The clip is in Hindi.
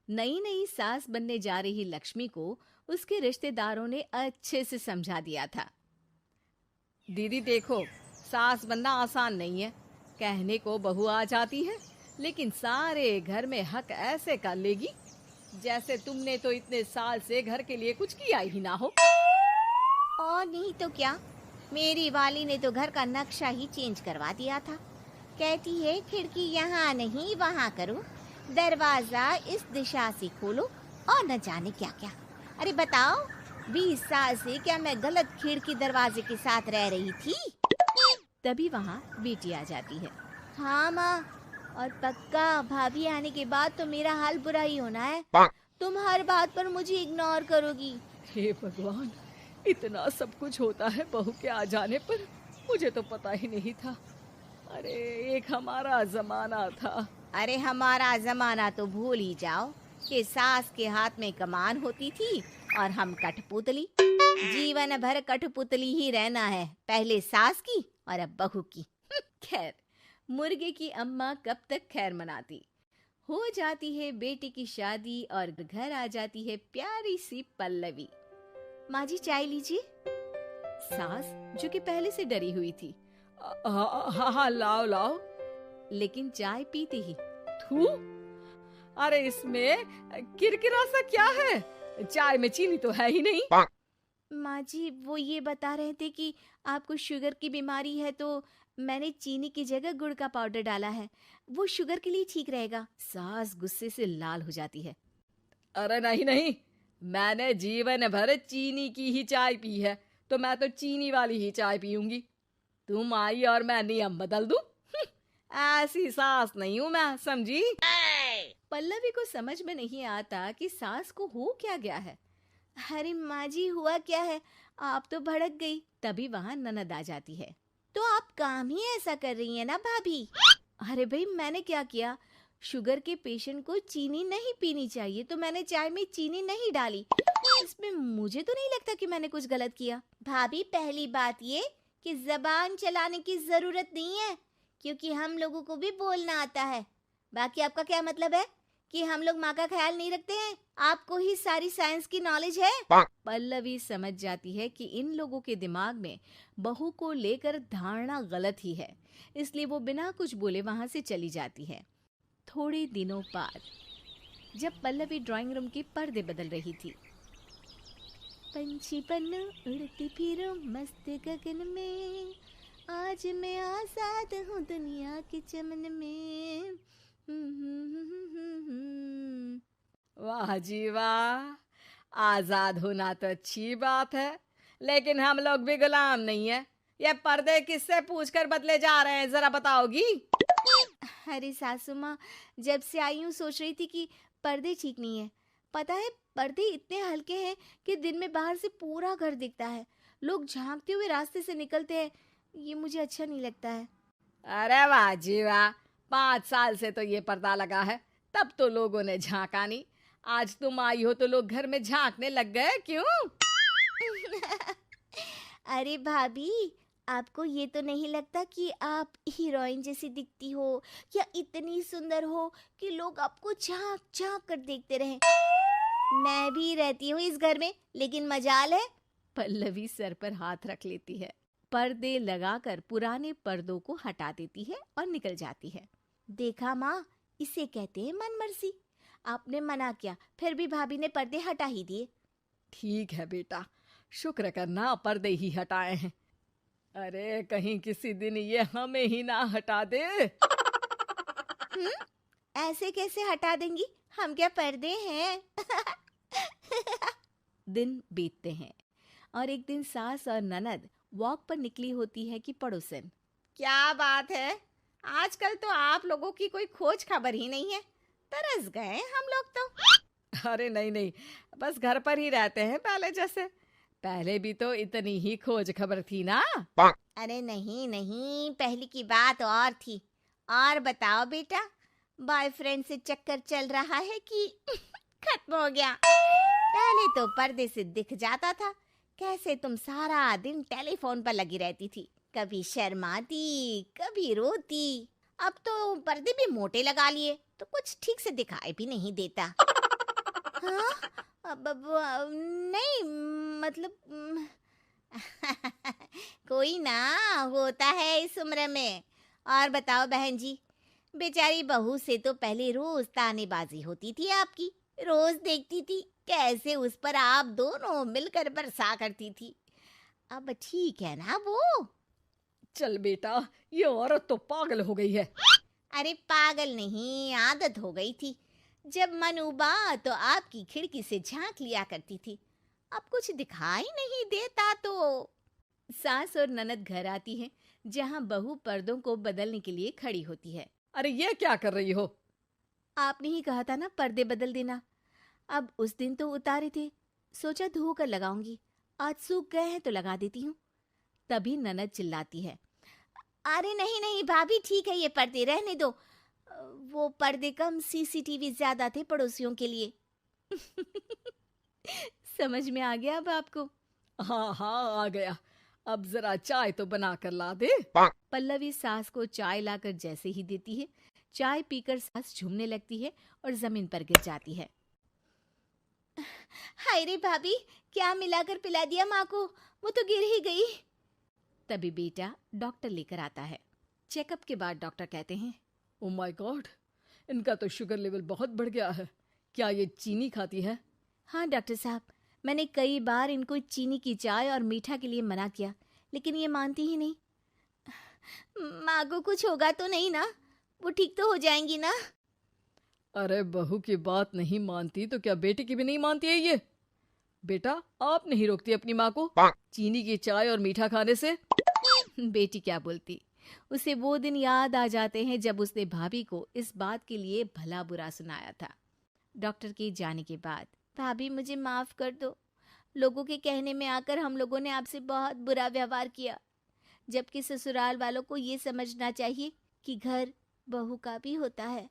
नई नई सास बनने जा रही लक्ष्मी को उसके रिश्तेदारों ने अच्छे से समझा दिया था। दीदी देखो, सास बनना आसान नहीं है। कहने को बहू आ जाती है, लेकिन सारे घर में हक ऐसे कर लेगी जैसे तुमने तो इतने साल से घर के लिए कुछ किया ही ना हो। और नहीं तो क्या, मेरी वाली ने तो घर का नक्शा ही चेंज करवा दिया था। कहती है खिड़की यहाँ नहीं वहाँ करो, दरवाजा इस दिशा से खोलो और न जाने क्या क्या। अरे बताओ, 20 साल से क्या मैं गलत खिड़की दरवाजे के साथ रह रही थी? तभी वहाँ बेटी आ जाती है। हाँ माँ, और पक्का भाभी आने के बाद तो मेरा हाल बुरा ही होना है। तुम हर बात पर मुझे इग्नोर करोगी। हे भगवान, इतना सब कुछ होता है बहू के आ जाने पर, मुझे तो पता ही नहीं था। अरे एक हमारा जमाना था। अरे हमारा जमाना तो भूल ही जाओ कि सास के हाथ में कमान होती थी और हम कठपुतली। जीवन भर कठपुतली ही रहना है, पहले सास की और अब बहू की। खैर, मुर्गे की अम्मा कब तक खैर मनाती। हो जाती है बेटी की शादी और घर आ जाती है प्यारी सी पल्लवी। माँ जी चाय लीजिए। सास जो कि पहले से डरी हुई थी, हाँ हाँ लाओ लाओ। लेकिन चाय पीते ही थू, अरे इसमें किरकिरा सा क्या है? चाय में चीनी तो है ही नहीं। माँ जी वो ये बता रहे थे कि आपको शुगर की बीमारी है, तो मैंने चीनी की जगह गुड़ का पाउडर डाला है, वो शुगर के लिए ठीक रहेगा। सास गुस्से से लाल हो जाती है। अरे नहीं नहीं, मैंने जीवन भर चीनी की ही चाय पी है, तो मैं तो चीनी वाली ही चाय पीऊंगी। तुम आई और मैं नियम बदल दूं? ऐसी सास नहीं हूं मैं, समझी? पल्लवी को समझ में नहीं आता कि सास को हो क्या गया है। अरे माँ जी हुआ क्या है, आप तो भड़क गई। तभी वहाँ ननद आ जाती है। तो आप काम ही ऐसा कर रही हैं ना भाभी? अरे भाई, मैंने क्या किया? शुगर के पेशेंट को चीनी नहीं पीनी चाहिए, तो मैंने चाय में चीनी नहीं डाली। इसमें मुझे तो नहीं लगता कि मैंने कुछ गलत किया। भाभी पहली बात ये कि जबान चलाने की जरूरत नहीं है, क्योंकि हम लोगों को भी बोलना आता है। बाकी आपका क्या मतलब है कि हम लोग माँ का ख्याल नहीं रखते हैं? आपको ही सारी साइंस की नॉलेज है। पल्लवी समझ जाती है कि इन लोगों के दिमाग में बहू को लेकर धारणा गलत ही है, इसलिए वो बिना कुछ बोले वहां से चली जाती है। थोड़े दिनों बाद जब पल्लवी ड्राइंग रूम के पर्दे बदल रही थी, पंछी पन्नू उड़ती फिरूं मस्त गगन में, आज मैं आजाद हूँ दुनिया के चमन में। वाह जी वाह, आजाद होना तो अच्छी बात है, लेकिन हम लोग भी गुलाम नहीं है। ये पर्दे किससे पूछकर बदले जा रहे हैं, जरा बताओगी? अरे सासू माँ, जब से आई हूँ सोच रही थी कि पर्दे ठीक नहीं है। पता है, पर्दे इतने हल्के हैं कि दिन में बाहर से पूरा घर दिखता है, लोग झांकते हुए रास्ते से निकलते हैं। ये मुझे अच्छा नहीं लगता है। अरे वाह जी वाह, 5 साल से तो ये पर्दा लगा है, तब तो लोगों ने झांका नहीं। आज तुम आई हो तो लोग घर में झांकने लग गए, क्यों? अरे भाभी, आपको ये तो नहीं लगता कि आप हीरोइन जैसी दिखती हो, या इतनी सुंदर हो कि लोग आपको झांक झांक कर देखते रहें? मैं भी रहती हूँ इस घर में, लेकिन मजाल है। पल्लवी सर पर हाथ रख लेती है, पर्दे लगाकर पुराने पर्दों को हटा देती है और निकल जाती है। देखा माँ, इसे कहते हैं मनमर्जी। आपने मना किया, फिर भी भाभी ने पर्दे हटा ही दिए। ठीक है बेटा, शुक्र करना पर्दे ही हटाए हैं। अरे कहीं किसी दिन ये हमें ही ना हटा दे। ऐसे कैसे हटा देंगी, हम क्या पर्दे हैं? दिन बीतते हैं और एक दिन सास और ननद वॉक पर निकली होती है कि पड़ोसन। क्या बात है, आजकल तो आप लोगों की कोई खोज खबर ही नहीं है। तरस गए हम लोग तो। अरे नहीं नहीं, बस घर पर ही रहते हैं पहले जैसे। पहले भी तो इतनी ही खोज खबर थी ना। अरे नहीं नहीं, पहले की बात और थी। और बताओ बेटा, बॉयफ्रेंड से चक्कर चल रहा है कि खत्म हो गया? पहले तो पर्दे से दिख जाता था कैसे तुम सारा दिन टेलीफोन पर लगी रहती थी, कभी शर्माती कभी रोती। अब तो पर्दे भी मोटे लगा लिए तो कुछ ठीक से दिखाई भी नहीं देता। हाँ? नहीं, मतलब कोई ना, होता है इस उम्र में। और बताओ बहन जी, बेचारी बहू से तो पहले रोज तानेबाजी होती थी आपकी, रोज देखती थी कैसे उस पर आप दोनों मिलकर बरसा करती थी। अब ठीक है ना वो? चल बेटा, ये औरत तो पागल हो गई है। अरे पागल नहीं, आदत हो गई थी। जब मन उबा तो आपकी खिड़की से झांक लिया करती थी, अब कुछ दिखाई नहीं देता तो। सास और ननद घर आती हैं, जहाँ बहू पर्दों को बदलने के लिए खड़ी होती है। अरे ये क्या कर रही हो? आपने ही कहा था ना पर्दे बदल देना। अब उस दिन तो उतारे थे, सोचा धो कर लगाऊंगी, आज सूख गए हैं तो लगा देती हूँ। तभी ननद चिल्लाती है, अरे नहीं नहीं भाभी, ठीक है, ये पर्दे रहने दो। वो पर्दे कम, सीसीटीवी ज्यादा थे पड़ोसियों के लिए। समझ में आ गया अब आपको? हाँ हाँ, आ गया। अब जरा चाय तो बना कर ला दे। पल्लवी सास को चाय लाकर जैसे ही देती है, चाय पीकर सास झूमने लगती है और जमीन पर गिर जाती है। हाय रे भाभी, क्या मिलाकर पिला दिया माँ को, वो तो गिर ही गई। तभी बेटा डॉक्टर लेकर आता है। चेकअप के बाद डॉक्टर कहते हैं, ओ माय गॉड, इनका तो शुगर लेवल बहुत बढ़ गया है। क्या ये चीनी खाती है? हाँ डॉक्टर साहब, मैंने कई बार इनको चीनी की चाय और मीठा के लिए मना किया, लेकिन ये मानती ही नहीं। माँ को कुछ होगा तो नहीं ना? वो ठीक तो हो जाएंगी ना? अरे बहू की बात नहीं मानती तो क्या बेटी की भी नहीं मानती है ये? बेटा, आप नहीं रोकती अपनी माँ को चीनी की चाय और मीठा खाने से? बेटी क्या बोलती, उसे वो दिन याद आ जाते हैं जब उसने भाभी को इस बात के लिए भला बुरा सुनाया था। डॉक्टर के जाने के बाद, भाभी मुझे माफ कर दो, लोगों के कहने में आकर हम लोगों ने आपसे बहुत बुरा व्यवहार किया, जबकि ससुराल वालों को ये समझना चाहिए कि घर बहू का भी होता है।